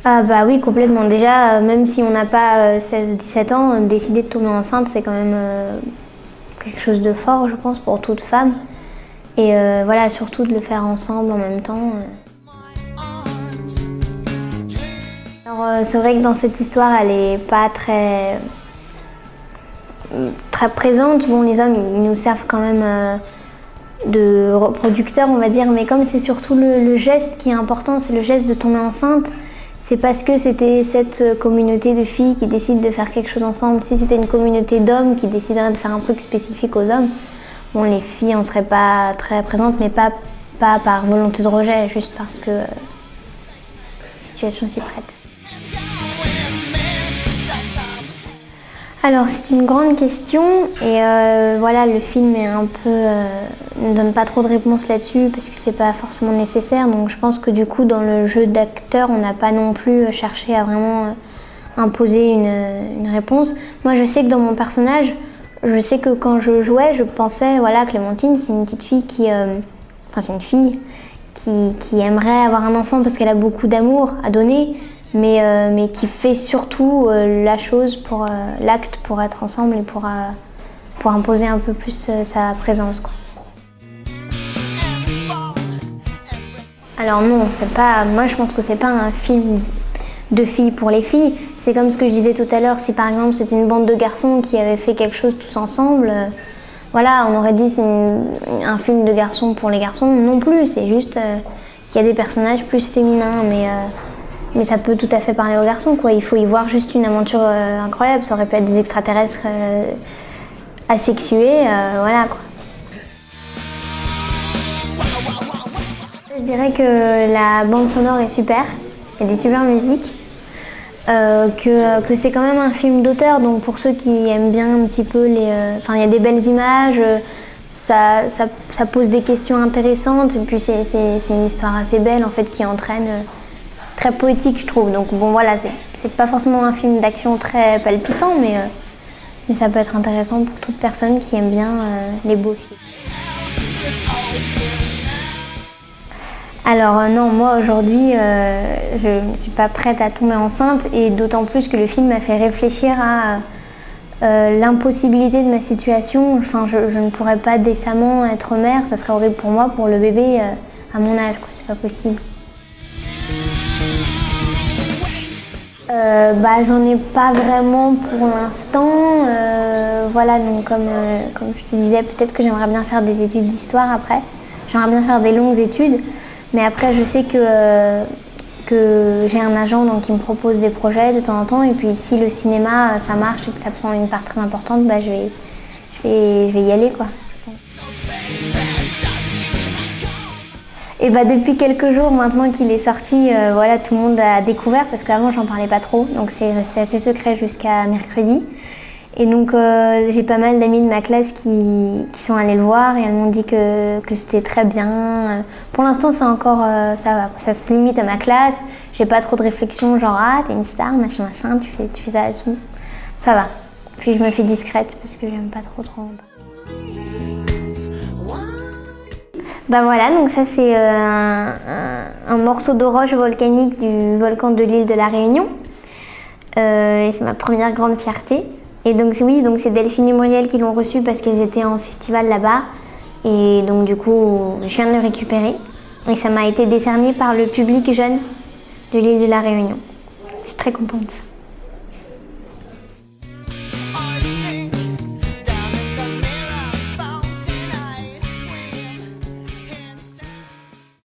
Ah bah oui, complètement. Déjà, même si on n'a pas 16-17 ans, décider de tomber enceinte, c'est quand même quelque chose de fort, je pense, pour toute femme. Et voilà, surtout de le faire ensemble en même temps. Alors c'est vrai que dans cette histoire, elle est pas très présente. Bon, les hommes, ils nous servent quand même de reproducteurs, on va dire, mais comme c'est surtout le geste qui est important, c'est le geste de tomber enceinte. C'est parce que c'était cette communauté de filles qui décident de faire quelque chose ensemble. Si c'était une communauté d'hommes qui déciderait de faire un truc spécifique aux hommes, bon, les filles en seraient pas très présentes, mais pas par volonté de rejet, juste parce que la situation s'y prête. Alors c'est une grande question et voilà, le film est un peu ne donne pas trop de réponses là-dessus parce que c'est pas forcément nécessaire. Donc je pense que du coup dans le jeu d'acteur, on n'a pas non plus cherché à vraiment imposer une réponse. Moi je sais que dans mon personnage, je sais que quand je jouais, je pensais voilà, Clémentine c'est une petite fille qui c'est une fille qui aimerait avoir un enfant parce qu'elle a beaucoup d'amour à donner. Mais qui fait surtout la chose pour l'acte pour être ensemble et pour imposer un peu plus sa présence, quoi. Alors non, c'est pas. Moi, je pense que c'est pas un film de filles pour les filles. C'est comme ce que je disais tout à l'heure. Si par exemple c'était une bande de garçons qui avaient fait quelque chose tous ensemble, voilà, on aurait dit c'est un film de garçons pour les garçons. Non plus. C'est juste qu'il y a des personnages plus féminins, mais ça peut tout à fait parler aux garçons, quoi. Il faut y voir juste une aventure incroyable. Ça aurait pu être des extraterrestres asexués, voilà, quoi. Je dirais que la bande sonore est super. Il y a des super musiques. Que c'est quand même un film d'auteur, donc pour ceux qui aiment bien un petit peu les... Enfin, il y a des belles images, ça pose des questions intéressantes, et puis c'est une histoire assez belle, en fait, qui entraîne... très poétique, je trouve. Donc bon, voilà, c'est pas forcément un film d'action très palpitant, mais ça peut être intéressant pour toute personne qui aime bien les beaux films. Alors non, moi aujourd'hui, je ne suis pas prête à tomber enceinte, et d'autant plus que le film m'a fait réfléchir à l'impossibilité de ma situation. Enfin, je ne pourrais pas décemment être mère, ça serait horrible pour moi, pour le bébé à mon âge, quoi. C'est pas possible. J'en ai pas vraiment pour l'instant. Voilà, donc comme je te disais, peut-être que j'aimerais bien faire des études d'histoire après. J'aimerais bien faire des longues études, mais après je sais que j'ai un agent donc, qui me propose des projets de temps en temps, et puis si le cinéma ça marche et que ça prend une part très importante, je vais y aller, quoi. Et depuis quelques jours maintenant qu'il est sorti, voilà, tout le monde a découvert, parce qu'avant j'en parlais pas trop, donc c'est resté assez secret jusqu'à mercredi. Et donc j'ai pas mal d'amis de ma classe qui sont allés le voir, et elles m'ont dit que c'était très bien. Pour l'instant c'est encore, ça va, ça se limite à ma classe, j'ai pas trop de réflexion genre ah t'es une star, machin, tu fais ça et tout. Ça va. Puis je me fais discrète parce que j'aime pas trop. Voilà, donc ça c'est un morceau de roche volcanique du volcan de l'île de la Réunion. Et c'est ma première grande fierté. Et donc oui, donc c'est Delphine et Muriel qui l'ont reçu parce qu'elles étaient en festival là-bas. Et donc du coup, je viens de le récupérer. Et ça m'a été décerné par le public jeune de l'île de la Réunion. Je suis très contente.